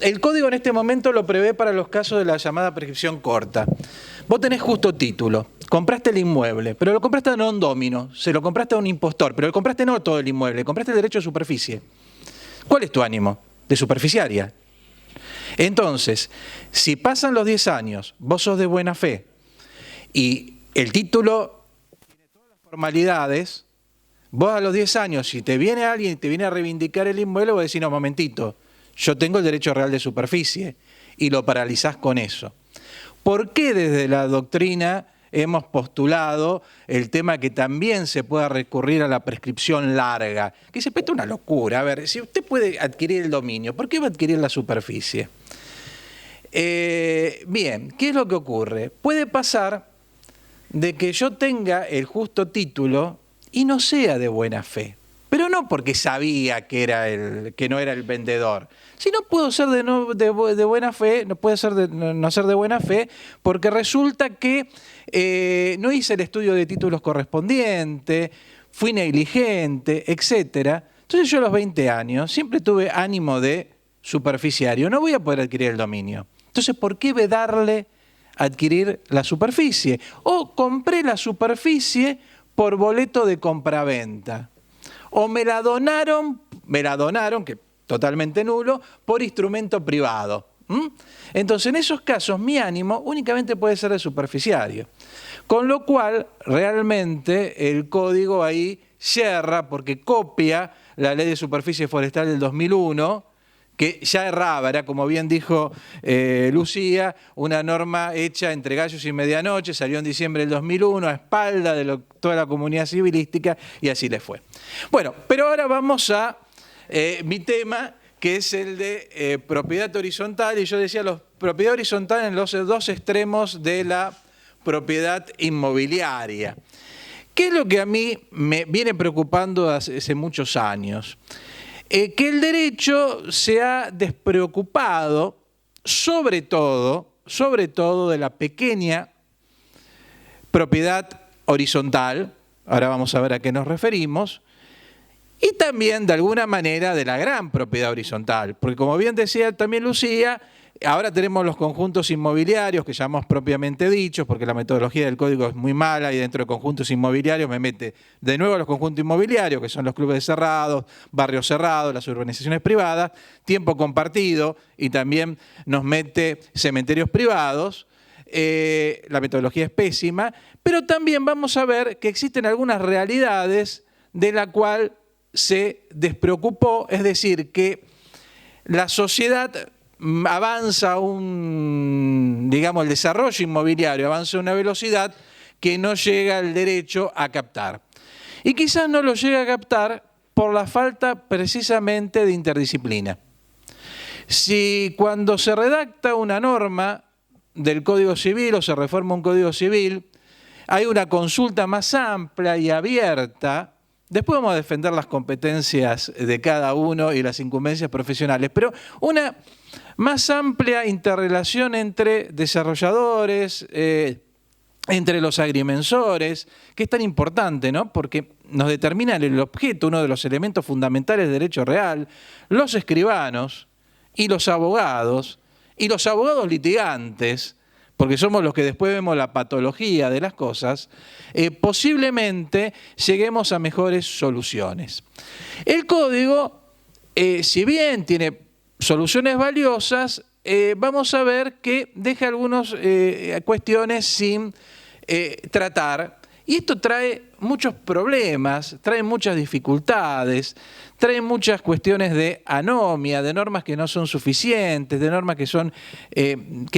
El código en este momento lo prevé para los casos de la llamada prescripción corta. Vos tenés justo título, compraste el inmueble, pero lo compraste a non domino, se lo compraste a un impostor, pero lo compraste no todo el inmueble, compraste el derecho de superficie. ¿Cuál es tu ánimo? De superficiaria. Entonces, si pasan los 10 años, vos sos de buena fe y el título tiene todas las formalidades, vos a los 10 años, si te viene alguien y te viene a reivindicar el inmueble, vos decís, no, momentito, yo tengo el derecho real de superficie y lo paralizás con eso. ¿Por qué desde la doctrina hemos postulado el tema que también se pueda recurrir a la prescripción larga? Que se peta una locura. A ver, si usted puede adquirir el dominio, ¿por qué va a adquirir la superficie? Bien, ¿qué es lo que ocurre? Puede pasar de que yo tenga el justo título y no sea de buena fe. Pero no porque sabía que no era el vendedor, sino puedo ser de buena fe, no puede ser no ser de buena fe, porque resulta que no hice el estudio de títulos correspondiente, fui negligente, etc. Entonces yo a los 20 años siempre tuve ánimo de superficiario, no voy a poder adquirir el dominio. Entonces, ¿por qué vedarle adquirir la superficie? O compré la superficie por boleto de compraventa. O me la donaron, que totalmente nulo, por instrumento privado. Entonces, en esos casos, mi ánimo únicamente puede ser de superficiario. Con lo cual, realmente, el código ahí yerra porque copia la Ley de Superficie Forestal del 2001, que ya erraba, era como bien dijo Lucía, una norma hecha entre gallos y medianoche, salió en diciembre del 2001 a espalda de toda la comunidad civilística y así le fue. Bueno, pero ahora vamos a mi tema, que es el de propiedad horizontal, y yo decía propiedad horizontal en los dos extremos de la propiedad inmobiliaria. ¿Qué es lo que a mí me viene preocupando hace muchos años? Que el derecho se ha despreocupado, sobre todo de la pequeña propiedad horizontal, ahora vamos a ver a qué nos referimos, y también de alguna manera de la gran propiedad horizontal, porque como bien decía también Lucía, ahora tenemos los conjuntos inmobiliarios que llamamos propiamente dichos, porque la metodología del código es muy mala y dentro de conjuntos inmobiliarios me mete de nuevo a los conjuntos inmobiliarios, que son los clubes cerrados, barrios cerrados, las urbanizaciones privadas, tiempo compartido y también nos mete cementerios privados. La metodología es pésima, pero también vamos a ver que existen algunas realidades de la cual se despreocupó, es decir, que la sociedad avanza el desarrollo inmobiliario avanza a una velocidad que no llega el derecho a captar. Y quizás no lo llega a captar por la falta precisamente de interdisciplina. Si cuando se redacta una norma del Código Civil o se reforma un Código Civil, hay una consulta más amplia y abierta, después vamos a defender las competencias de cada uno y las incumbencias profesionales, pero una más amplia interrelación entre desarrolladores, entre los agrimensores, que es tan importante, ¿no? Porque nos determina el objeto, uno de los elementos fundamentales del derecho real, los escribanos y los abogados litigantes, porque somos los que después vemos la patología de las cosas, posiblemente lleguemos a mejores soluciones. El código, si bien tiene soluciones valiosas, vamos a ver que deja algunas cuestiones sin tratar. Y esto trae muchos problemas, trae muchas dificultades, trae muchas cuestiones de anomia, de normas que no son suficientes, de normas que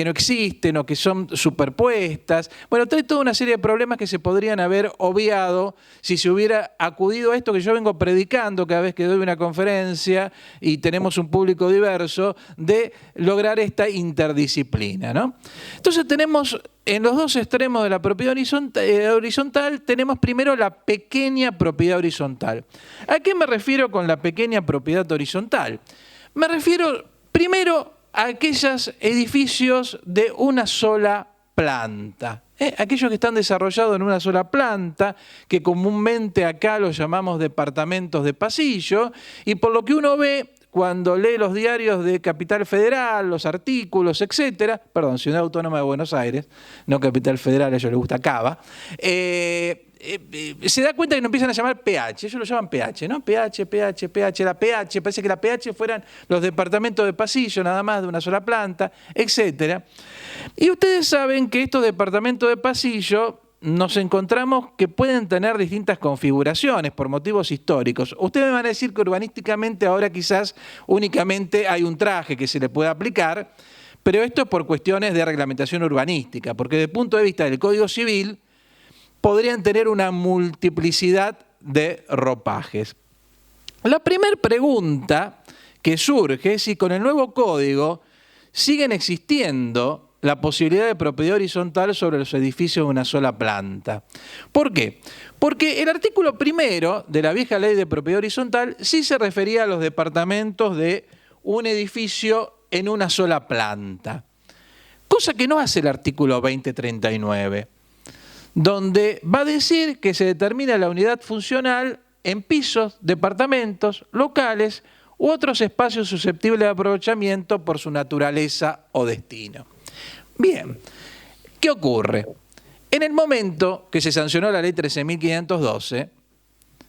no existen o que son superpuestas. Bueno, trae toda una serie de problemas que se podrían haber obviado si se hubiera acudido a esto que yo vengo predicando cada vez que doy una conferencia y tenemos un público diverso, de lograr esta interdisciplina, ¿no? Entonces tenemos en los dos extremos de la propiedad horizontal, tenemos primero la pequeña propiedad horizontal. ¿A qué me refiero con la pequeña propiedad horizontal? Me refiero primero a aquellos edificios de una sola planta. Aquellos que están desarrollados en una sola planta, que comúnmente acá los llamamos departamentos de pasillo, y por lo que uno ve, cuando lee los diarios de Capital Federal, los artículos, etcétera, perdón, Ciudad Autónoma de Buenos Aires, no Capital Federal, a ellos les gusta Cava, se da cuenta que nos empiezan a llamar PH, ellos lo llaman PH, ¿no? PH, la PH, parece que la PH fueran los departamentos de pasillo, nada más, de una sola planta, etcétera. Y ustedes saben que estos departamentos de pasillo nos encontramos que pueden tener distintas configuraciones por motivos históricos. Ustedes me van a decir que urbanísticamente ahora quizás únicamente hay un traje que se le puede aplicar, pero esto es por cuestiones de reglamentación urbanística, porque desde el punto de vista del Código Civil podrían tener una multiplicidad de ropajes. La primera pregunta que surge es si con el nuevo código siguen existiendo la posibilidad de propiedad horizontal sobre los edificios de una sola planta. ¿Por qué? Porque el artículo primero de la vieja ley de propiedad horizontal sí se refería a los departamentos de un edificio en una sola planta, cosa que no hace el artículo 2039, donde va a decir que se determina la unidad funcional en pisos, departamentos, locales u otros espacios susceptibles de aprovechamiento por su naturaleza o destino. Bien, ¿qué ocurre? En el momento que se sancionó la ley 13.512,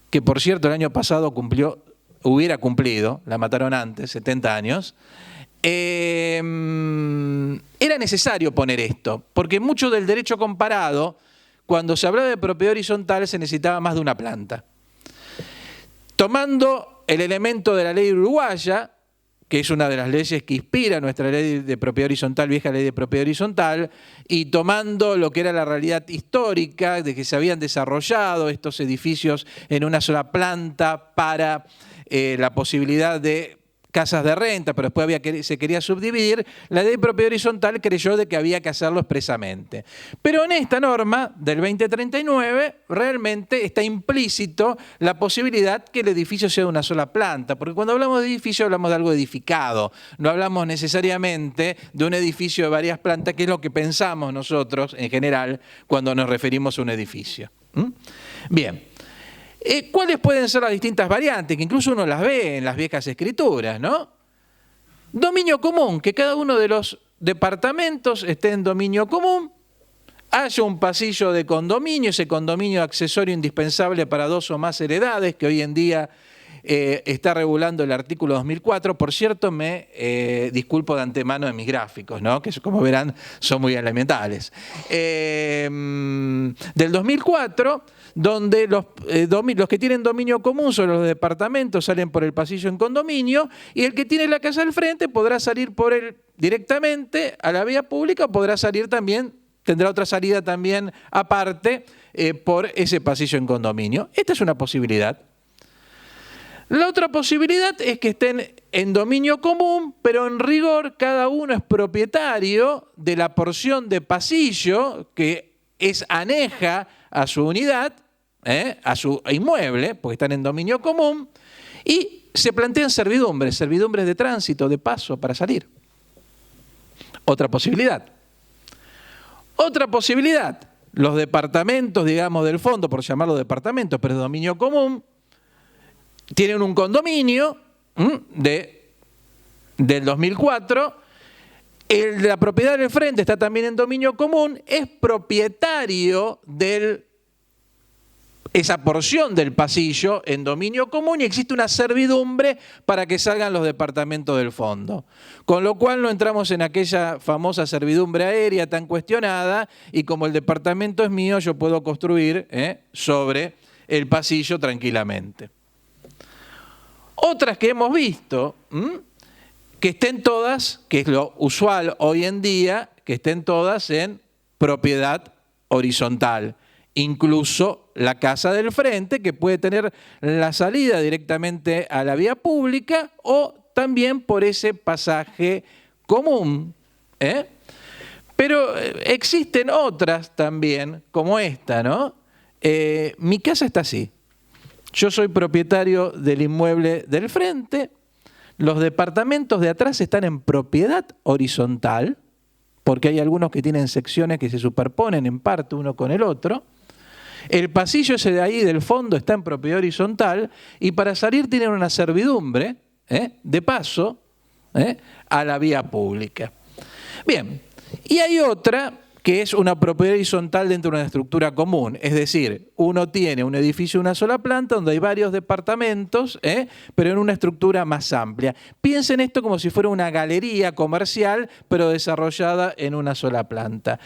que por cierto el año pasado hubiera cumplido, la mataron antes, 70 años, era necesario poner esto, porque mucho del derecho comparado, cuando se hablaba de propiedad horizontal, se necesitaba más de una planta. Tomando el elemento de la ley uruguaya, que es una de las leyes que inspira nuestra ley de propiedad horizontal, vieja ley de propiedad horizontal, y tomando lo que era la realidad histórica de que se habían desarrollado estos edificios en una sola planta para la posibilidad de casas de renta, pero después se quería subdividir, la ley de propiedad horizontal creyó de que había que hacerlo expresamente. Pero en esta norma del 2039 realmente está implícito la posibilidad que el edificio sea de una sola planta, porque cuando hablamos de edificio hablamos de algo edificado, no hablamos necesariamente de un edificio de varias plantas, que es lo que pensamos nosotros en general cuando nos referimos a un edificio. Bien. ¿Cuáles pueden ser las distintas variantes? Que incluso uno las ve en las viejas escrituras, ¿no? Dominio común, que cada uno de los departamentos esté en dominio común, haya un pasillo de condominio, ese condominio accesorio indispensable para 2 o más heredades, que hoy en día está regulando el artículo 2004. Por cierto, me disculpo de antemano de mis gráficos, ¿no? Que como verán son muy elementales. Del 2004, donde los que tienen dominio común son los departamentos, salen por el pasillo en condominio, y el que tiene la casa al frente podrá salir por él directamente a la vía pública, o podrá salir también, tendrá otra salida también aparte por ese pasillo en condominio. Esta es una posibilidad. La otra posibilidad es que estén en dominio común, pero en rigor cada uno es propietario de la porción de pasillo que es aneja a su unidad, a su inmueble, porque están en dominio común, y se plantean servidumbres de tránsito, de paso para salir. Otra posibilidad. Otra posibilidad, los departamentos, digamos, del fondo, por llamarlos departamentos, pero de dominio común, tienen un condominio del 2004, la propiedad del frente está también en dominio común, es propietario de esa porción del pasillo en dominio común y existe una servidumbre para que salgan los departamentos del fondo. Con lo cual no entramos en aquella famosa servidumbre aérea tan cuestionada y como el departamento es mío, yo puedo construir sobre el pasillo tranquilamente. Otras que hemos visto, que estén todas, que es lo usual hoy en día, que estén todas en propiedad horizontal. Incluso la casa del frente, que puede tener la salida directamente a la vía pública o también por ese pasaje común. Pero existen otras también, como esta, ¿no? Mi casa está así. Yo soy propietario del inmueble del frente, los departamentos de atrás están en propiedad horizontal, porque hay algunos que tienen secciones que se superponen en parte uno con el otro. El pasillo ese de ahí del fondo está en propiedad horizontal y para salir tienen una servidumbre de paso a la vía pública. Bien, y hay otra que es una propiedad horizontal dentro de una estructura común. Es decir, uno tiene un edificio de una sola planta donde hay varios departamentos, pero en una estructura más amplia. Piensen esto como si fuera una galería comercial, pero desarrollada en una sola planta.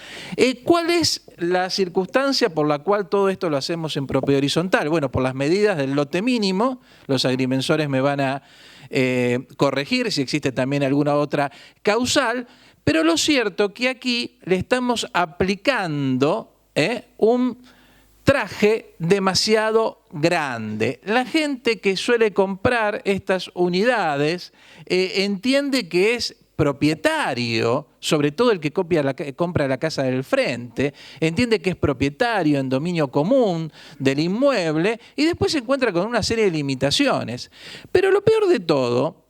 ¿Cuál es la circunstancia por la cual todo esto lo hacemos en propiedad horizontal? Bueno, por las medidas del lote mínimo, los agrimensores me van a corregir si existe también alguna otra causal. Pero lo cierto que aquí le estamos aplicando un traje demasiado grande. La gente que suele comprar estas unidades entiende que es propietario, sobre todo el que compra la casa del frente, entiende que es propietario en dominio común del inmueble y después se encuentra con una serie de limitaciones. Pero lo peor de todo,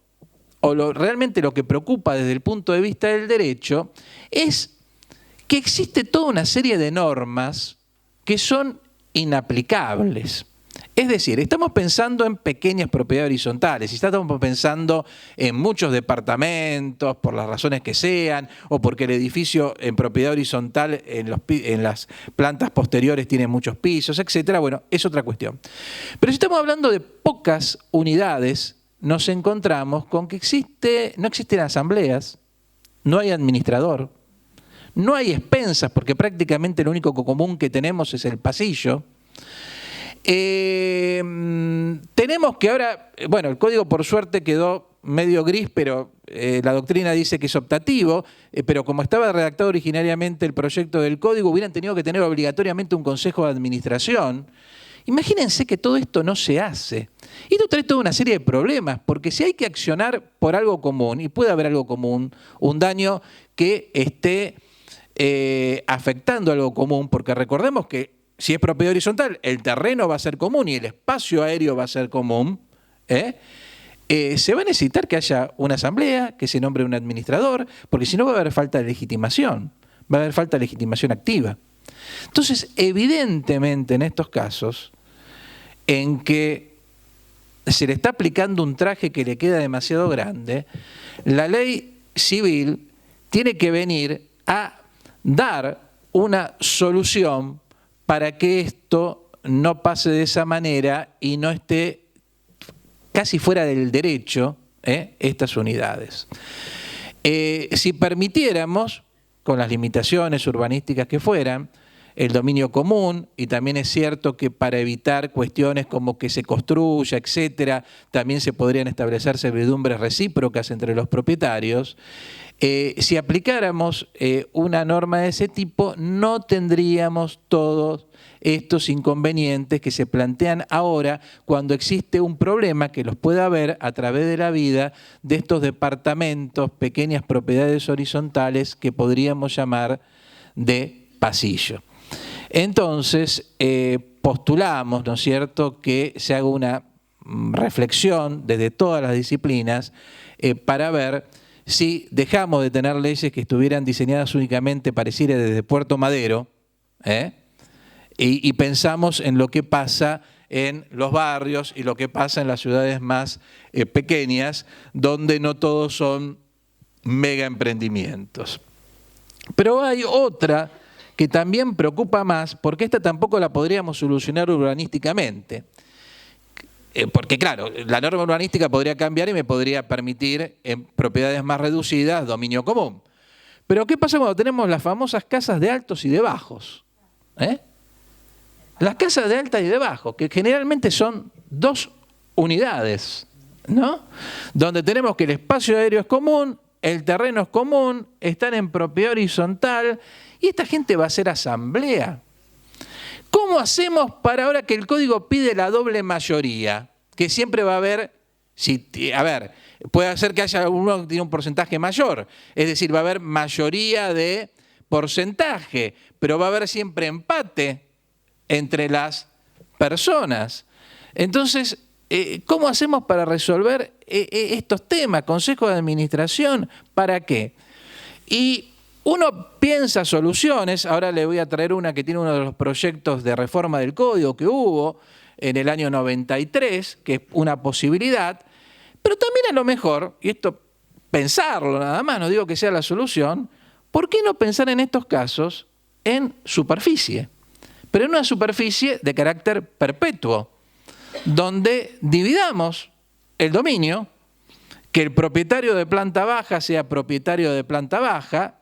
realmente lo que preocupa desde el punto de vista del derecho, es que existe toda una serie de normas que son inaplicables. Es decir, estamos pensando en pequeñas propiedades horizontales, y estamos pensando en muchos departamentos, por las razones que sean, o porque el edificio en propiedad horizontal en las plantas posteriores tiene muchos pisos, etcétera. Bueno, es otra cuestión. Pero si estamos hablando de pocas unidades, nos encontramos con que no existen asambleas, no hay administrador, no hay expensas, porque prácticamente lo único común que tenemos es el pasillo. Tenemos que ahora, bueno, el código por suerte quedó medio gris, pero la doctrina dice que es optativo, pero como estaba redactado originariamente el proyecto del código, hubieran tenido que tener obligatoriamente un consejo de administración. Imagínense que todo esto no se hace. Y esto trae toda una serie de problemas, porque si hay que accionar por algo común, y puede haber algo común, un daño que esté afectando algo común, porque recordemos que si es propiedad horizontal, el terreno va a ser común y el espacio aéreo va a ser común, se va a necesitar que haya una asamblea, que se nombre un administrador, porque si no va a haber falta de legitimación, va a haber falta de legitimación activa. Entonces, evidentemente en estos casos, en que se le está aplicando un traje que le queda demasiado grande, la ley civil tiene que venir a dar una solución para que esto no pase de esa manera y no esté casi fuera del derecho estas unidades. Si permitiéramos, con las limitaciones urbanísticas que fueran, el dominio común, y también es cierto que para evitar cuestiones como que se construya, etcétera, también se podrían establecer servidumbres recíprocas entre los propietarios. Si aplicáramos una norma de ese tipo, no tendríamos todos estos inconvenientes que se plantean ahora cuando existe un problema que los puede haber a través de la vida de estos departamentos, pequeñas propiedades horizontales que podríamos llamar de pasillo. Entonces, postulamos, ¿no es cierto?, que se haga una reflexión desde todas las disciplinas para ver si dejamos de tener leyes que estuvieran diseñadas únicamente pareciera desde Puerto Madero, y pensamos en lo que pasa en los barrios y lo que pasa en las ciudades más pequeñas, donde no todos son mega emprendimientos. Pero hay otra que también preocupa más, porque esta tampoco la podríamos solucionar urbanísticamente. Porque claro, la norma urbanística podría cambiar y me podría permitir en propiedades más reducidas dominio común. Pero ¿qué pasa cuando tenemos las famosas casas de altos y de bajos? Las casas de alta y de bajo, que generalmente son 2 unidades, ¿no? Donde tenemos que el espacio aéreo es común, el terreno es común, están en propiedad horizontal, y esta gente va a hacer asamblea. ¿Cómo hacemos para ahora que el código pide la doble mayoría? Que siempre va a haber, puede ser que haya uno que tiene un porcentaje mayor, es decir, va a haber mayoría de porcentaje, pero va a haber siempre empate entre las personas. Entonces, ¿cómo hacemos para resolver estos temas? Consejo de administración, ¿para qué? Y uno piensa soluciones, ahora le voy a traer una que tiene uno de los proyectos de reforma del código que hubo en el año 93, que es una posibilidad, Pero también a lo mejor, y esto pensarlo nada más, no digo que sea la solución, ¿por qué no pensar en estos casos en superficie? Pero en una superficie de carácter perpetuo, donde dividamos el dominio, que el propietario de planta baja sea propietario de planta baja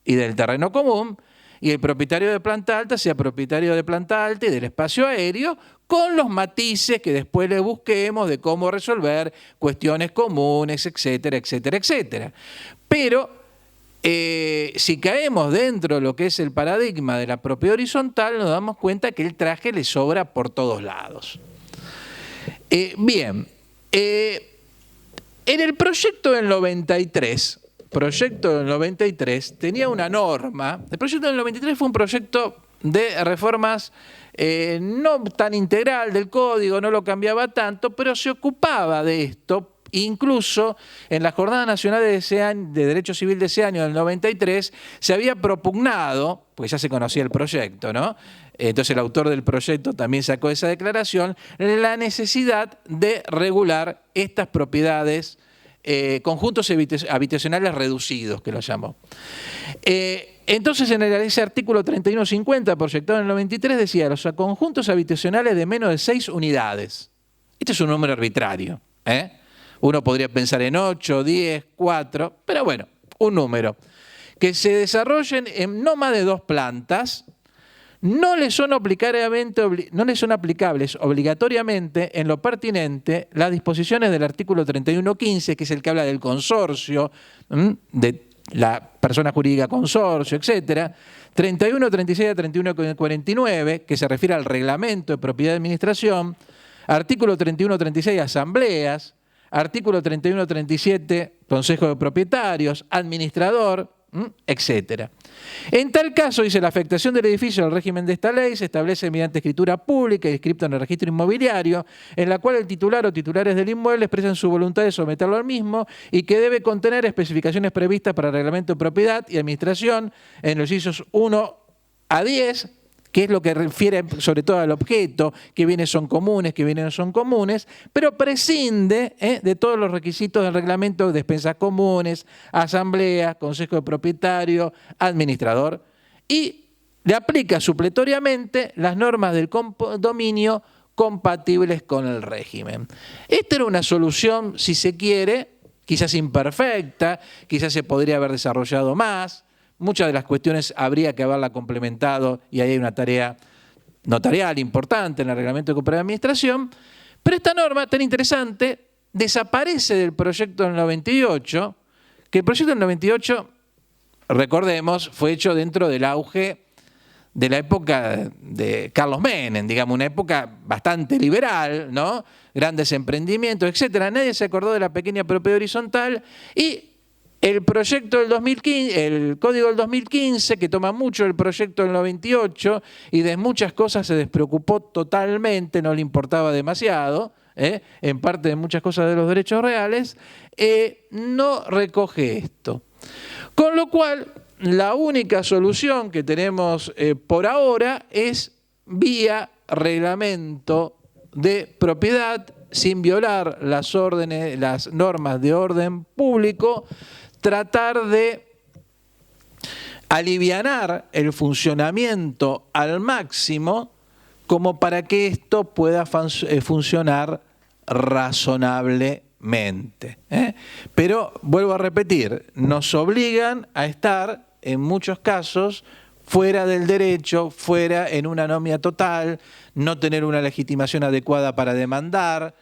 y del terreno común, y el propietario de planta alta sea propietario de planta alta y del espacio aéreo, con los matices que después le busquemos de cómo resolver cuestiones comunes, etcétera, etcétera, etcétera. Pero si caemos dentro de lo que es el paradigma de la propiedad horizontal, nos damos cuenta que el traje le sobra por todos lados. Bien, en el proyecto del 93, tenía una norma. El proyecto del 93 fue un proyecto de reformas no tan integral del código, no lo cambiaba tanto, pero se ocupaba de esto. Incluso en la Jornada Nacional de Derecho Civil de ese año, del 93, se había propugnado, pues ya se conocía el proyecto, ¿no? Entonces el autor del proyecto también sacó esa declaración, la necesidad de regular estas propiedades, conjuntos habitacionales reducidos, que lo llamó. Entonces, en ese artículo 3150, proyectado en el 93, decía los conjuntos habitacionales de menos de 6 unidades. Este es un número arbitrario, Uno podría pensar en 8, 10, 4, pero bueno, un número. Que se desarrollen en no más de 2 plantas, no les son aplicables obligatoriamente en lo pertinente las disposiciones del artículo 3115, que es el que habla del consorcio, de la persona jurídica consorcio, etcétera, 31, 36 a 31, 49, que se refiere al reglamento de propiedad de administración, artículo 31, 36, asambleas, artículo 31, 37, consejo de propietarios, administrador, etcétera. En tal caso, dice, la afectación del edificio al régimen de esta ley se establece mediante escritura pública y inscripta en el registro inmobiliario, en la cual el titular o titulares del inmueble expresan su voluntad de someterlo al mismo y que debe contener especificaciones previstas para el reglamento de propiedad y administración en los incisos 1 a 10, que es lo que refiere sobre todo al objeto, qué bienes son comunes, qué bienes no son comunes, pero prescinde de todos los requisitos del reglamento de despensas comunes, asamblea, consejo de propietario, administrador, y le aplica supletoriamente las normas del condominio compatibles con el régimen. Esta era una solución, si se quiere, quizás imperfecta, quizás se podría haber desarrollado más. Muchas de las cuestiones habría que haberla complementado y ahí hay una tarea notarial importante en el reglamento de cooperativa de administración, pero esta norma tan interesante desaparece del proyecto del 98, que el proyecto del 98, recordemos, fue hecho dentro del auge de la época de Carlos Menem, digamos, una época bastante liberal, ¿no? Grandes emprendimientos, etcétera. Nadie se acordó de la pequeña propiedad horizontal y el proyecto del 2015, el código del 2015, que toma mucho el proyecto del 98 y de muchas cosas se despreocupó totalmente, no le importaba demasiado, en parte de muchas cosas de los derechos reales, no recoge esto. Con lo cual, la única solución que tenemos por ahora es vía reglamento de propiedad, sin violar las normas de orden público, tratar de alivianar el funcionamiento al máximo como para que esto pueda funcionar razonablemente. Pero, vuelvo a repetir, nos obligan a estar, en muchos casos, fuera del derecho, fuera en una anomia total, no tener una legitimación adecuada para demandar,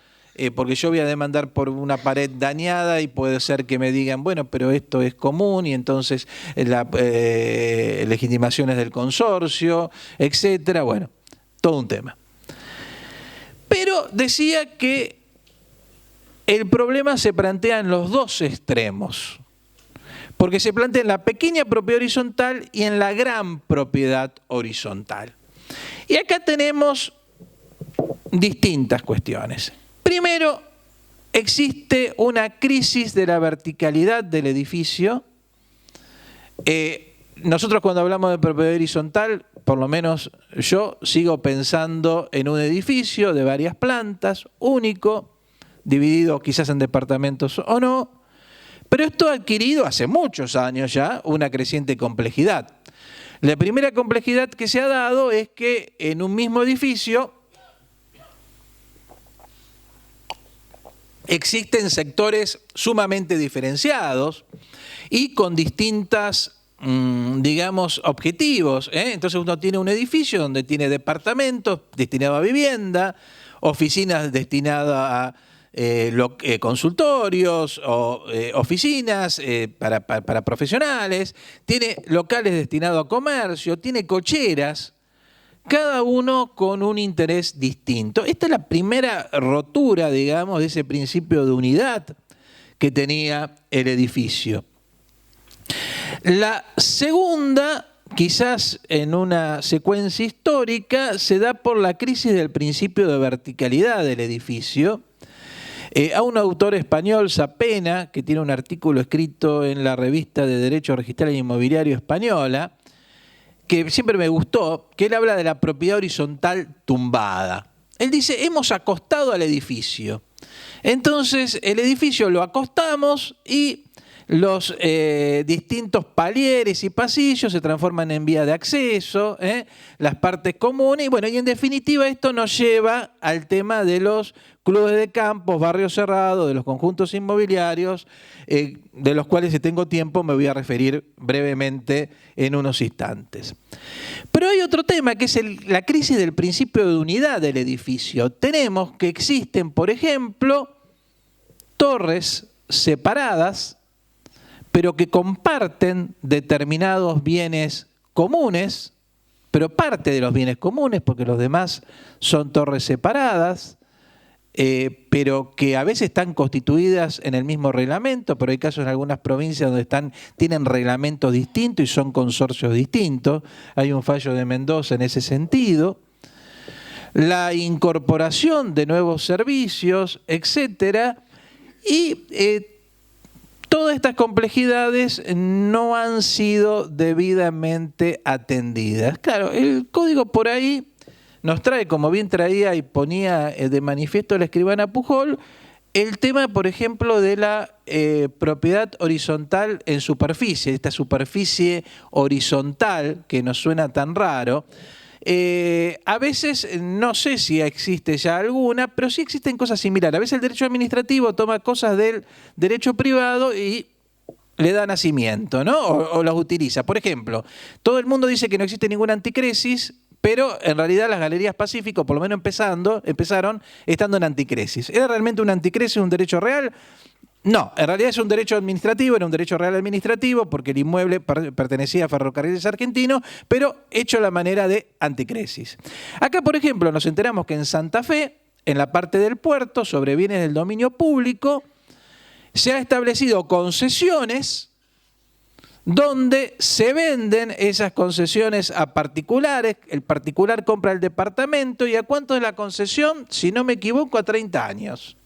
porque yo voy a demandar por una pared dañada y puede ser que me digan, bueno, pero esto es común y entonces la legitimación es del consorcio, etcétera. Bueno, todo un tema. Pero decía que el problema se plantea en los dos extremos, porque se plantea en la pequeña propiedad horizontal y en la gran propiedad horizontal. Y acá tenemos distintas cuestiones. Primero, existe una crisis de la verticalidad del edificio. Nosotros cuando hablamos de propiedad horizontal, por lo menos yo sigo pensando en un edificio de varias plantas, único, dividido quizás en departamentos o no, pero esto ha adquirido hace muchos años ya una creciente complejidad. La primera complejidad que se ha dado es que en un mismo edificio existen sectores sumamente diferenciados y con distintas, digamos, objetivos. Entonces uno tiene un edificio donde tiene departamentos destinados a vivienda, oficinas destinadas a consultorios o oficinas para profesionales, tiene locales destinados a comercio, tiene cocheras, cada uno con un interés distinto. Esta es la primera rotura, digamos, de ese principio de unidad que tenía el edificio. La segunda, quizás en una secuencia histórica, se da por la crisis del principio de verticalidad del edificio. A un autor español, Sapena, que tiene un artículo escrito en la revista de Derecho Registral e Inmobiliario Española, que siempre me gustó, que él habla de la propiedad horizontal tumbada. Él dice, hemos acostado al edificio. Entonces, el edificio lo acostamos y los distintos palieres y pasillos se transforman en vía de acceso, las partes comunes, y bueno, y en definitiva esto nos lleva al tema de los clubes de campos, barrios cerrados, de los conjuntos inmobiliarios, de los cuales si tengo tiempo me voy a referir brevemente en unos instantes. Pero hay otro tema que es la crisis del principio de unidad del edificio. Tenemos que existen, por ejemplo, torres separadas, pero que comparten determinados bienes comunes, pero parte de los bienes comunes, porque los demás son torres separadas, pero que a veces están constituidas en el mismo reglamento, pero hay casos en algunas provincias donde tienen reglamentos distintos y son consorcios distintos. Hay un fallo de Mendoza en ese sentido. La incorporación de nuevos servicios, etcétera, y todas estas complejidades no han sido debidamente atendidas. Claro, el código por ahí nos trae, como bien traía y ponía de manifiesto la escribana Pujol, el tema, por ejemplo, de la propiedad horizontal en superficie, esta superficie horizontal que nos suena tan raro. A veces, no sé si existe ya alguna, pero sí existen cosas similares. A veces el derecho administrativo toma cosas del derecho privado y le da nacimiento, ¿no? O las utiliza. Por ejemplo, todo el mundo dice que no existe ninguna anticresis, pero en realidad las galerías Pacífico, por lo menos empezaron estando en anticresis. ¿Era realmente una anticresis un derecho real? No, en realidad es un derecho administrativo, era un derecho real administrativo, porque el inmueble pertenecía a Ferrocarriles Argentinos, pero hecho a la manera de anticresis. Acá, por ejemplo, nos enteramos que en Santa Fe, en la parte del puerto, sobre bienes del dominio público, se ha establecido concesiones donde se venden esas concesiones a particulares, el particular compra el departamento, ¿y a cuánto es la concesión? Si no me equivoco, a 30 años.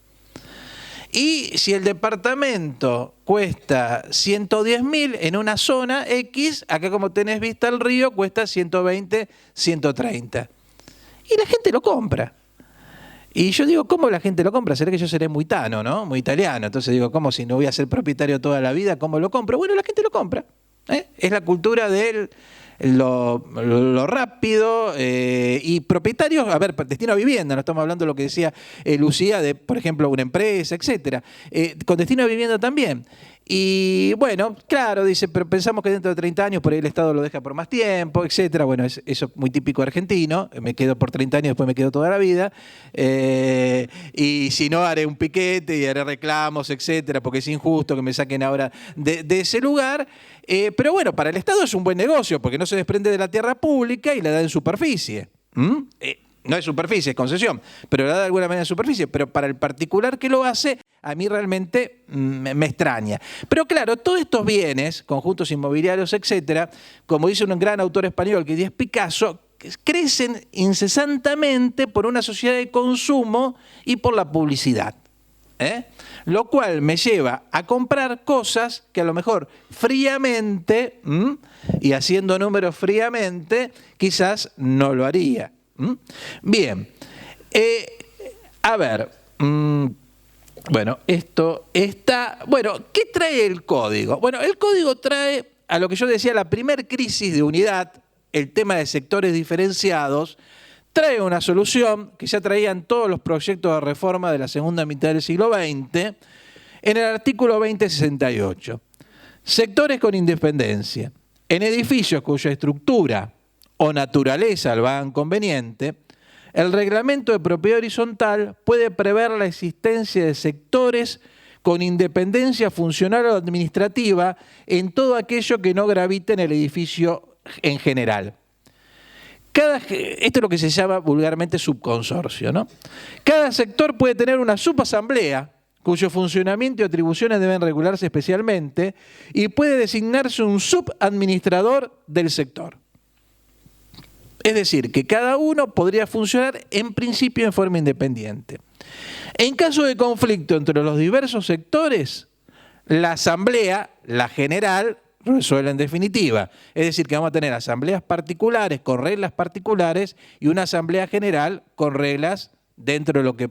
Y si el departamento cuesta 110.000 en una zona X, acá como tenés vista al río, cuesta 120, 130. Y la gente lo compra. Y yo digo, ¿cómo la gente lo compra? Será que yo seré muy tano, ¿no? Muy italiano. Entonces digo, ¿cómo si no voy a ser propietario toda la vida? ¿Cómo lo compro? Bueno, la gente lo compra. Es la cultura de lo rápido y propietarios, a ver, destino a vivienda, no estamos hablando de lo que decía Lucía, de, por ejemplo, una empresa, etcétera, con destino a vivienda también. Y bueno, claro, dice, pero pensamos que dentro de 30 años por ahí el Estado lo deja por más tiempo, etcétera. Bueno, eso es muy típico argentino, me quedo por 30 años, después me quedo toda la vida. Y si no, haré un piquete y haré reclamos, etcétera, porque es injusto que me saquen ahora de ese lugar. Pero bueno, para el Estado es un buen negocio, porque no se desprende de la tierra pública y la da en superficie. No es superficie, es concesión, pero la da de alguna manera en superficie. Pero para el particular que lo hace, a mí realmente me extraña. Pero claro, todos estos bienes, conjuntos inmobiliarios, etcétera, como dice un gran autor español que es Picasso, crecen incesantemente por una sociedad de consumo y por la publicidad. Lo cual me lleva a comprar cosas que a lo mejor fríamente, y haciendo números fríamente, quizás no lo haría. Bien, a ver, Bueno, esto está... Bueno, ¿qué trae el código? Bueno, el código trae a lo que yo decía, la primer crisis de unidad, el tema de sectores diferenciados, trae una solución que ya traían todos los proyectos de reforma de la segunda mitad del siglo XX, en el artículo 2068. Sectores con independencia. En edificios cuya estructura o naturaleza lo hagan conveniente, el reglamento de propiedad horizontal puede prever la existencia de sectores con independencia funcional o administrativa en todo aquello que no gravite en el edificio en general. Esto es lo que se llama vulgarmente subconsorcio, ¿no? Cada sector puede tener una subasamblea cuyo funcionamiento y atribuciones deben regularse especialmente y puede designarse un subadministrador del sector. Es decir, que cada uno podría funcionar en principio en forma independiente. En caso de conflicto entre los diversos sectores, la asamblea, la general, resuelve en definitiva. Es decir, que vamos a tener asambleas particulares con reglas particulares y una asamblea general con reglas dentro de lo que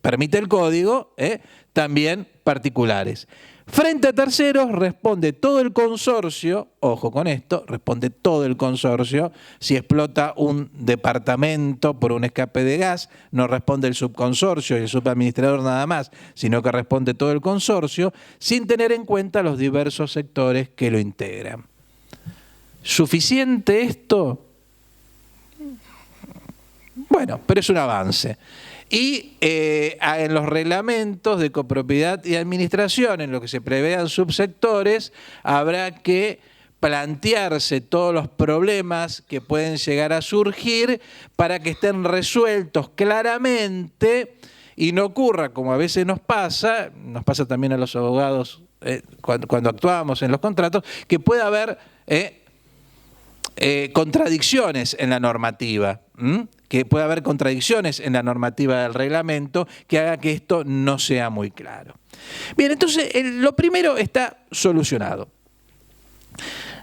permite el código, también particulares. Frente a terceros responde todo el consorcio, ojo con esto, responde todo el consorcio. Si explota un departamento por un escape de gas, no responde el subconsorcio y el subadministrador nada más, sino que responde todo el consorcio, sin tener en cuenta los diversos sectores que lo integran. ¿Suficiente esto? Bueno, pero es un avance. Y en los reglamentos de copropiedad y administración, en lo que se prevean subsectores, habrá que plantearse todos los problemas que pueden llegar a surgir para que estén resueltos claramente y no ocurra, como a veces nos pasa también a los abogados cuando actuamos en los contratos, que pueda haber contradicciones en la normativa, que pueda haber contradicciones en la normativa del reglamento que haga que esto no sea muy claro. Bien, entonces lo primero está solucionado.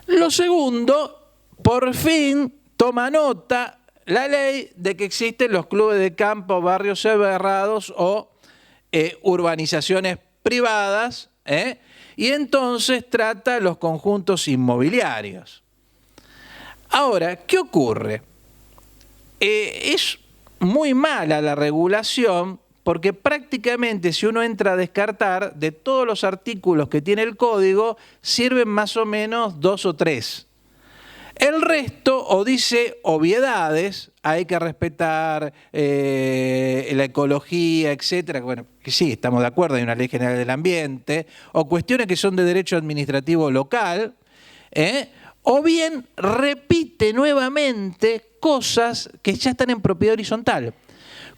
Lo segundo, por fin toma nota la ley de que existen los clubes de campo, barrios cerrados o urbanizaciones privadas, y entonces trata los conjuntos inmobiliarios. Ahora, ¿qué ocurre? Es muy mala la regulación porque prácticamente si uno entra a descartar, de todos los artículos que tiene el código, sirven más o menos 2 o 3. El resto o dice obviedades, hay que respetar la ecología, etcétera. Bueno, que sí, estamos de acuerdo, hay una ley general del ambiente, o cuestiones que son de derecho administrativo local, o bien repite nuevamente cosas que ya están en propiedad horizontal,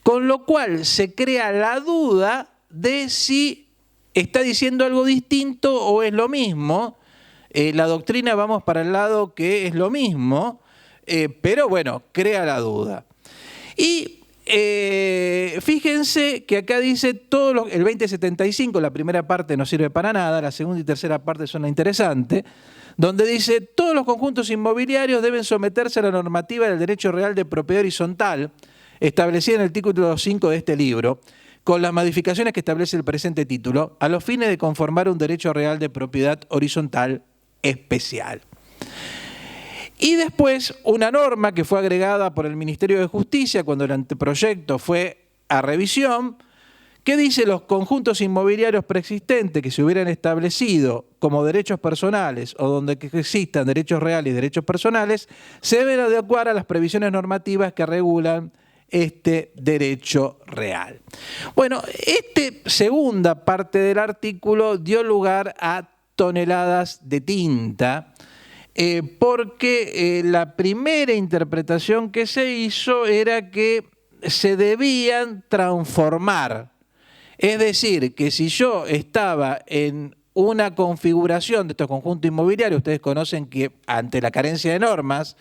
con lo cual se crea la duda de si está diciendo algo distinto o es lo mismo. La doctrina vamos para el lado que es lo mismo, pero bueno, crea la duda. Y fíjense que acá dice el 2075, la primera parte no sirve para nada, la segunda y tercera parte son la interesante, donde dice, todos los conjuntos inmobiliarios deben someterse a la normativa del derecho real de propiedad horizontal, establecida en el título 5 de este libro, con las modificaciones que establece el presente título, a los fines de conformar un derecho real de propiedad horizontal especial. Y después una norma que fue agregada por el Ministerio de Justicia cuando el anteproyecto fue a revisión, que dice los conjuntos inmobiliarios preexistentes que se hubieran establecido como derechos personales o donde existan derechos reales y derechos personales, se deben adecuar a las previsiones normativas que regulan este derecho real. Bueno, esta segunda parte del artículo dio lugar a toneladas de tinta, porque la primera interpretación que se hizo era que se debían transformar. Es decir, que si yo estaba en una configuración de estos conjuntos inmobiliarios, ustedes conocen que ante la carencia de normas,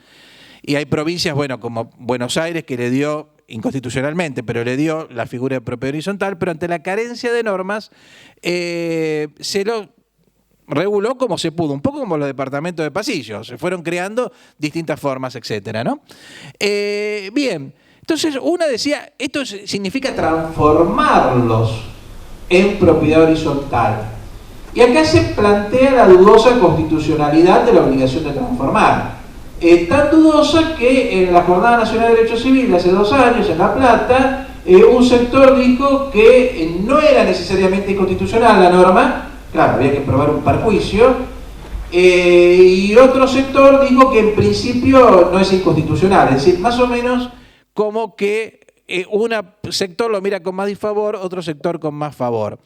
y hay provincias, bueno, como Buenos Aires, que le dio inconstitucionalmente, pero le dio la figura de propiedad horizontal, pero ante la carencia de normas se lo reguló como se pudo, un poco como los departamentos de pasillo, se fueron creando distintas formas, etcétera, ¿no? Bien, entonces una decía, esto significa transformarlos en propiedad horizontal. Y acá se plantea la dudosa constitucionalidad de la obligación de transformar. Tan dudosa que en la Jornada Nacional de Derecho Civil hace 2 años en La Plata, un sector dijo que no era necesariamente inconstitucional la norma, claro, había que probar un perjuicio, y otro sector dijo que en principio no es inconstitucional, es decir, más o menos como que un sector lo mira con más disfavor, otro sector con más favor.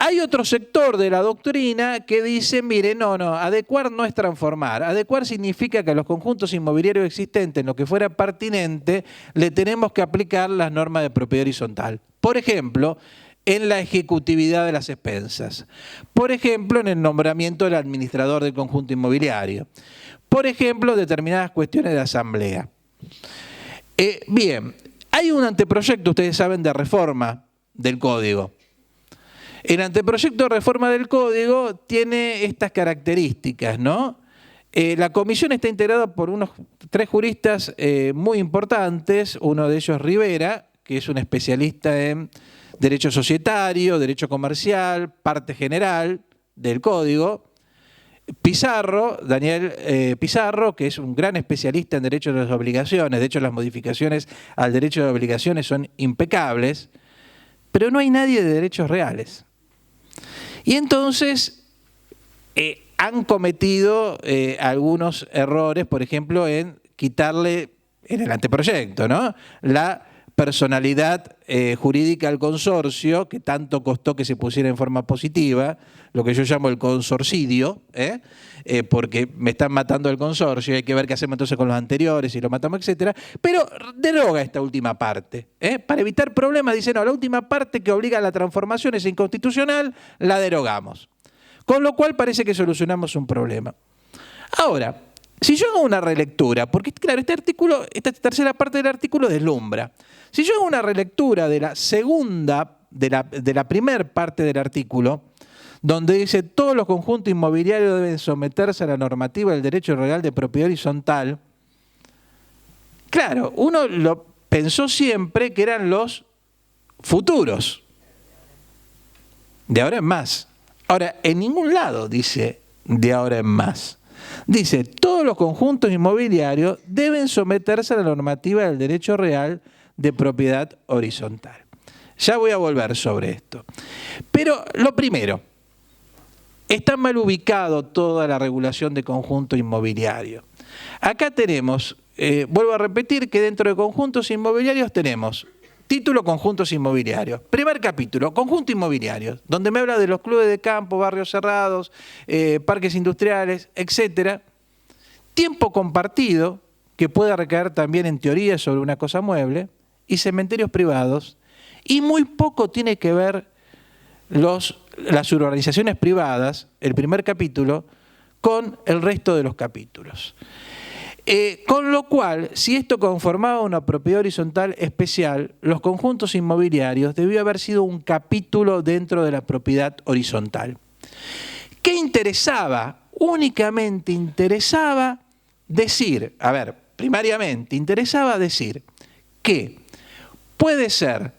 Hay otro sector de la doctrina que dice, mire, no, adecuar no es transformar. Adecuar significa que a los conjuntos inmobiliarios existentes, en lo que fuera pertinente, le tenemos que aplicar las normas de propiedad horizontal. Por ejemplo, en la ejecutividad de las expensas. Por ejemplo, en el nombramiento del administrador del conjunto inmobiliario. Por ejemplo, determinadas cuestiones de asamblea. Bien, hay un anteproyecto, ustedes saben, de reforma del Código. El anteproyecto de reforma del Código tiene estas características, ¿no? La comisión está integrada por unos 3 juristas muy importantes, uno de ellos Rivera, que es un especialista en derecho societario, derecho comercial, parte general del Código. Pizarro, Daniel Pizarro, que es un gran especialista en derecho de las obligaciones, de hecho las modificaciones al derecho de obligaciones son impecables, pero no hay nadie de derechos reales. Y entonces han cometido algunos errores, por ejemplo, en quitarle, en el anteproyecto, ¿no?, la personalidad jurídica al consorcio, que tanto costó que se pusiera en forma positiva, lo que yo llamo el consorcidio, porque me están matando el consorcio, hay que ver qué hacemos entonces con los anteriores, si lo matamos, etcétera. Pero deroga esta última parte. Para evitar problemas, dice, no, la última parte que obliga a la transformación es inconstitucional, la derogamos. Con lo cual parece que solucionamos un problema. Ahora, si yo hago una relectura, porque claro, esta tercera parte del artículo deslumbra. Si yo hago una relectura de la segunda, de la primera parte del artículo, donde dice todos los conjuntos inmobiliarios deben someterse a la normativa del derecho real de propiedad horizontal, claro, uno lo pensó siempre que eran los futuros, de ahora en más. Ahora, en ningún lado dice de ahora en más. Dice, todos los conjuntos inmobiliarios deben someterse a la normativa del derecho real de propiedad horizontal. Ya voy a volver sobre esto. Pero lo primero, está mal ubicado toda la regulación de conjunto inmobiliario. Acá tenemos, vuelvo a repetir que dentro de conjuntos inmobiliarios tenemos título conjuntos inmobiliarios. Primer capítulo, conjunto inmobiliario, donde me habla de los clubes de campo, barrios cerrados, parques industriales, etcétera. Tiempo compartido, que puede recaer también en teoría sobre una cosa mueble, y cementerios privados, y muy poco tiene que ver las urbanizaciones privadas, el primer capítulo, con el resto de los capítulos. Con lo cual, si esto conformaba una propiedad horizontal especial, los conjuntos inmobiliarios debió haber sido un capítulo dentro de la propiedad horizontal. ¿Qué interesaba? Únicamente interesaba decir, primariamente interesaba decir que puede ser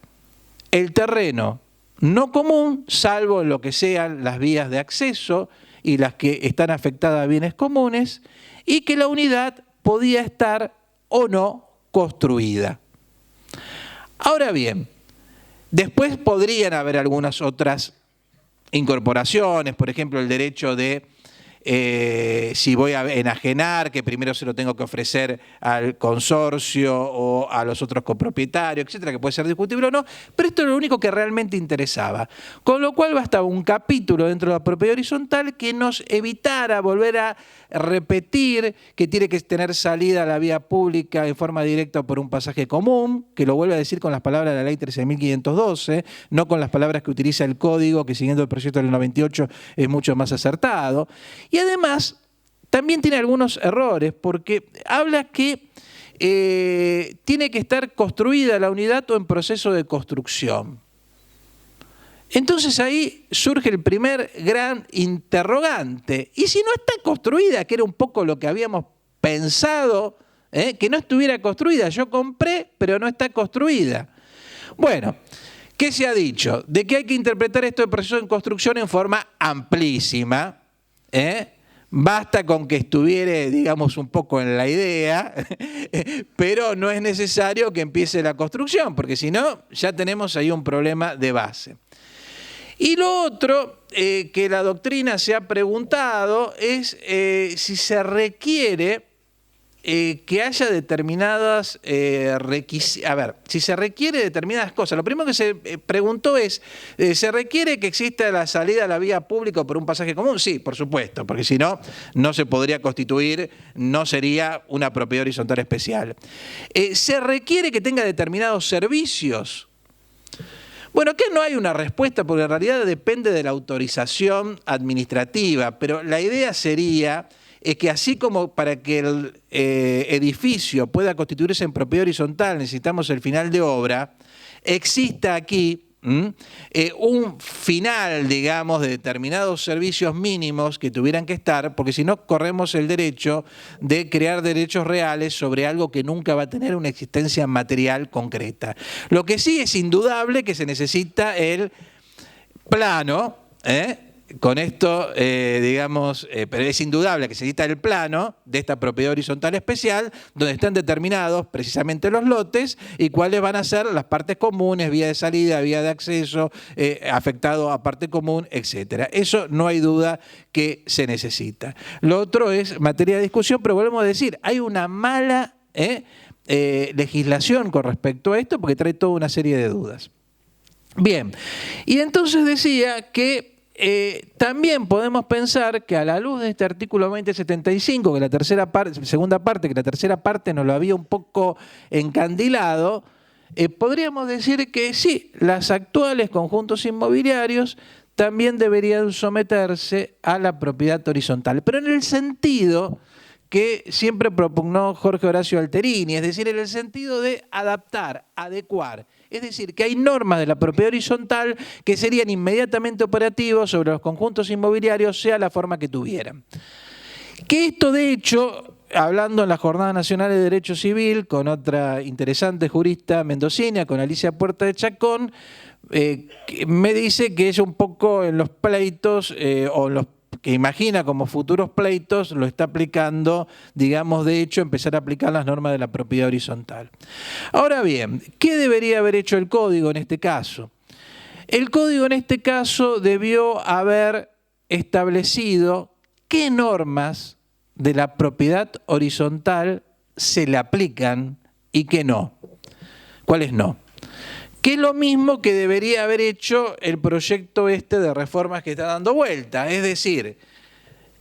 el terreno no común, salvo en lo que sean las vías de acceso y las que están afectadas a bienes comunes, y que la unidad podía estar o no construida. Ahora bien, después podrían haber algunas otras incorporaciones, por ejemplo, el derecho de, si voy a enajenar, que primero se lo tengo que ofrecer al consorcio o a los otros copropietarios, etcétera, que puede ser discutible o no, pero esto es lo único que realmente interesaba. Con lo cual bastaba un capítulo dentro de la propiedad horizontal que nos evitara volver a repetir que tiene que tener salida a la vía pública en forma directa por un pasaje común, que lo vuelve a decir con las palabras de la ley 13.512, no con las palabras que utiliza el código, que siguiendo el proyecto del 98 es mucho más acertado. Y además, también tiene algunos errores, porque habla que tiene que estar construida la unidad o en proceso de construcción. Entonces ahí surge el primer gran interrogante. ¿Y si no está construida? Que era un poco lo que habíamos pensado, que no estuviera construida. Yo compré, pero no está construida. Bueno, ¿Qué se ha dicho? De que hay que interpretar esto de proceso en construcción en forma amplísima, Basta con que estuviere, digamos, un poco en la idea, pero no es necesario que empiece la construcción, porque si no, ya tenemos ahí un problema de base. Y lo otro que la doctrina se ha preguntado es si se requiere que haya determinadas si se requiere determinadas cosas. Lo primero que se preguntó es, ¿se requiere que exista la salida a la vía pública por un pasaje común? Sí, por supuesto, porque si no, no se podría constituir, no sería una propiedad horizontal especial. ¿Se requiere que tenga determinados servicios? Bueno, aquí no hay una respuesta porque en realidad depende de la autorización administrativa, pero la idea sería que así como para que el edificio pueda constituirse en propiedad horizontal necesitamos el final de obra, exista aquí un final, digamos, de determinados servicios mínimos que tuvieran que estar, porque si no corremos el derecho de crear derechos reales sobre algo que nunca va a tener una existencia material concreta. Lo que sí es indudable que se necesita el plano, con esto, pero es indudable que se necesita el plano de esta propiedad horizontal especial, donde están determinados precisamente los lotes y cuáles van a ser las partes comunes, vía de salida, vía de acceso, afectado a parte común, etc. Eso no hay duda que se necesita. Lo otro es materia de discusión, pero volvemos a decir, hay una mala legislación con respecto a esto porque trae toda una serie de dudas. Bien, y entonces decía que también podemos pensar que a la luz de este artículo 2075, que segunda parte, que la tercera parte nos lo había un poco encandilado, podríamos decir que sí, las actuales conjuntos inmobiliarios también deberían someterse a la propiedad horizontal, pero en el sentido que siempre propugnó Jorge Horacio Alterini, es decir, en el sentido de adaptar, adecuar. Es decir, que hay normas de la propiedad horizontal que serían inmediatamente operativos sobre los conjuntos inmobiliarios, sea la forma que tuvieran. Que esto, de hecho, hablando en la Jornada Nacional de Derecho Civil, con otra interesante jurista mendocina, con Alicia Puerta de Chacón, me dice que es un poco en los pleitos o en los que imagina como futuros pleitos, lo está aplicando, digamos, de hecho, empezar a aplicar las normas de la propiedad horizontal. Ahora bien, ¿qué debería haber hecho el código en este caso? El código en este caso debió haber establecido qué normas de la propiedad horizontal se le aplican y qué no. ¿Cuáles no? Que es lo mismo que debería haber hecho el proyecto de reformas que está dando vuelta, es decir,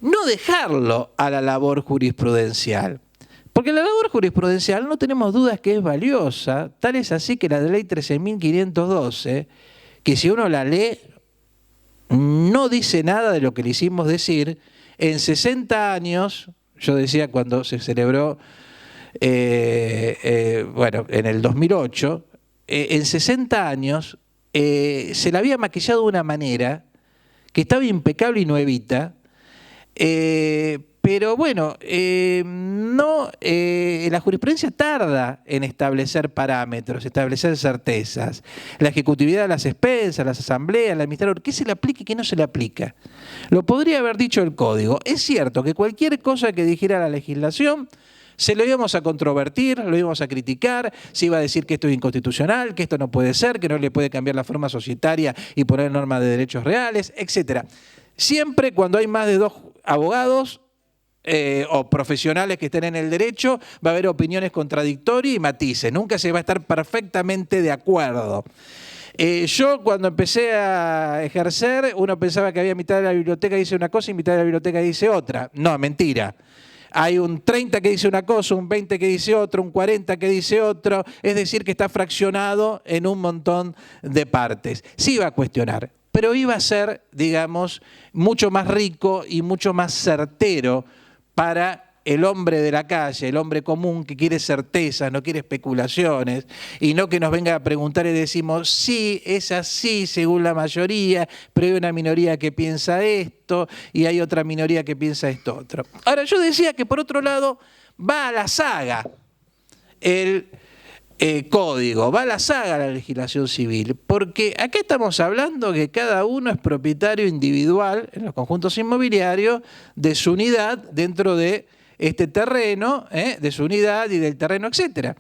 no dejarlo a la labor jurisprudencial, porque la labor jurisprudencial no tenemos dudas que es valiosa, tal es así que la ley 13.512, que si uno la lee, no dice nada de lo que le hicimos decir, en 60 años, yo decía cuando se celebró, en el 2008, en 60 años se la había maquillado de una manera que estaba impecable y nuevita, pero bueno, la jurisprudencia tarda en establecer parámetros, establecer certezas. La ejecutividad, las expensas, las asambleas, el administrador, ¿qué se le aplica y qué no se le aplica? Lo podría haber dicho el código. Es cierto que cualquier cosa que dijera la legislación se lo íbamos a controvertir, lo íbamos a criticar, se iba a decir que esto es inconstitucional, que esto no puede ser, que no le puede cambiar la forma societaria y poner normas de derechos reales, etc. Siempre cuando hay más de 2 abogados o profesionales que estén en el derecho, va a haber opiniones contradictorias y matices, nunca se va a estar perfectamente de acuerdo. Yo cuando empecé a ejercer, uno pensaba que había mitad de la biblioteca dice una cosa y mitad de la biblioteca dice otra. No, mentira. Hay un 30 que dice una cosa, un 20 que dice otro, un 40 que dice otro, es decir, que está fraccionado en un montón de partes. Sí iba a cuestionar, pero iba a ser, digamos, mucho más rico y mucho más certero para el hombre de la calle, el hombre común que quiere certezas, no quiere especulaciones, y no que nos venga a preguntar y decimos, sí, es así según la mayoría, pero hay una minoría que piensa esto y hay otra minoría que piensa esto otro. Ahora, yo decía que por otro lado va a la saga el código, va a la saga la legislación civil, porque acá estamos hablando que cada uno es propietario individual en los conjuntos inmobiliarios de su unidad dentro de este terreno, de su unidad y del terreno, etcétera.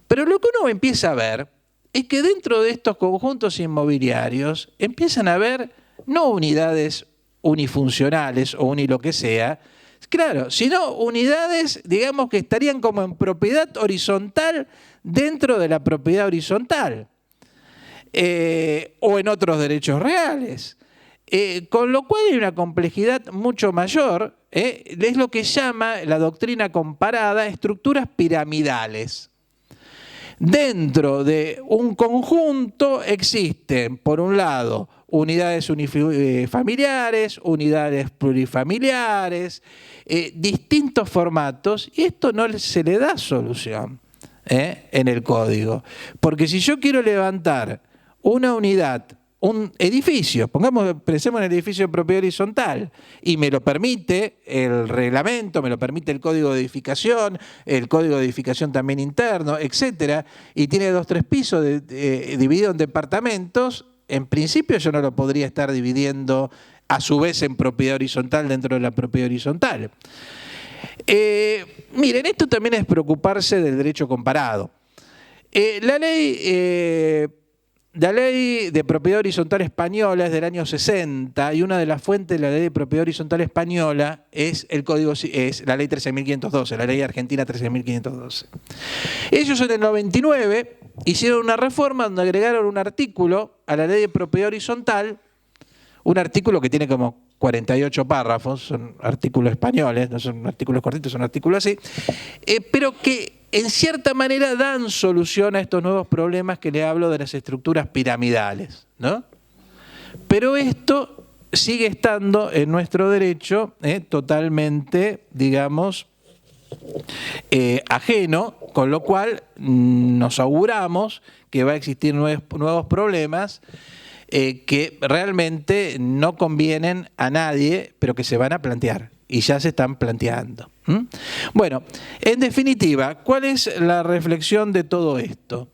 Pero lo que uno empieza a ver es que dentro de estos conjuntos inmobiliarios empiezan a haber no unidades unifuncionales o lo que sea, claro, sino unidades, digamos, que estarían como en propiedad horizontal dentro de la propiedad horizontal o en otros derechos reales. Con lo cual hay una complejidad mucho mayor, es lo que llama la doctrina comparada estructuras piramidales. Dentro de un conjunto existen, por un lado, unidades unifamiliares, unidades plurifamiliares, distintos formatos, y esto no se le da solución en el código. Porque si yo quiero levantar una unidad, un edificio, pensemos en el edificio de propiedad horizontal, y me lo permite el reglamento, me lo permite el código de edificación, el código de edificación también interno, etcétera, y tiene 2 o 3 pisos dividido en departamentos, en principio yo no lo podría estar dividiendo a su vez en propiedad horizontal dentro de la propiedad horizontal. Miren, esto también es preocuparse del derecho comparado. La ley de propiedad horizontal española es del año 60 y una de las fuentes de la ley de propiedad horizontal española es la ley 13.512, la ley argentina 13.512. Ellos en el 99 hicieron una reforma donde agregaron un artículo a la ley de propiedad horizontal, un artículo que tiene como 48 párrafos, son artículos españoles, no son artículos cortitos, son artículos así, pero que en cierta manera dan solución a estos nuevos problemas que le hablo de las estructuras piramidales, ¿no? Pero esto sigue estando en nuestro derecho totalmente, digamos, ajeno, con lo cual nos auguramos que va a existir nuevos problemas que realmente no convienen a nadie, pero que se van a plantear y ya se están planteando. Bueno, en definitiva, ¿cuál es la reflexión de todo esto?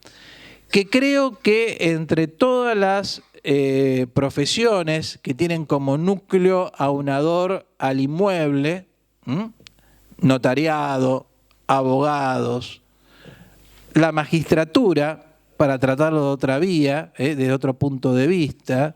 Que creo que entre todas las profesiones que tienen como núcleo aunador al inmueble, notariado, abogados, la magistratura, para tratarlo de otra vía, desde otro punto de vista.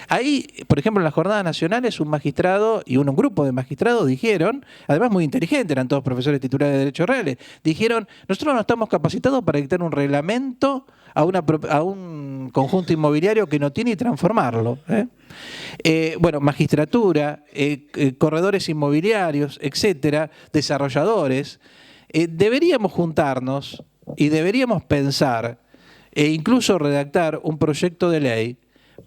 Ahí, por ejemplo, en las jornadas nacionales, un magistrado y un grupo de magistrados dijeron, además muy inteligentes, eran todos profesores titulares de Derechos Reales, dijeron, nosotros no estamos capacitados para dictar un reglamento a un conjunto inmobiliario que no tiene y transformarlo. Bueno, magistratura, corredores inmobiliarios, etcétera, desarrolladores, deberíamos juntarnos y deberíamos pensar e incluso redactar un proyecto de ley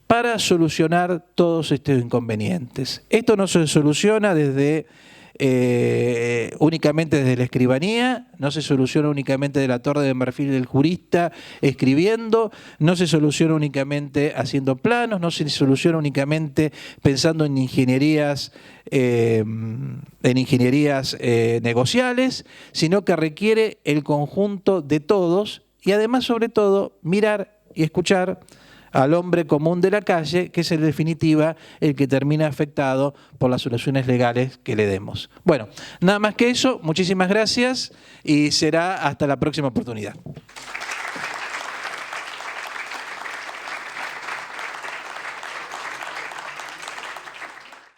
para solucionar todos estos inconvenientes. Esto no se soluciona únicamente desde la escribanía, no se soluciona únicamente de la torre de marfil del jurista escribiendo, no se soluciona únicamente haciendo planos, no se soluciona únicamente pensando en ingenierías negociales, sino que requiere el conjunto de todos y además, sobre todo, mirar y escuchar al hombre común de la calle, que es en definitiva el que termina afectado por las soluciones legales que le demos. Bueno, nada más que eso, muchísimas gracias y será hasta la próxima oportunidad.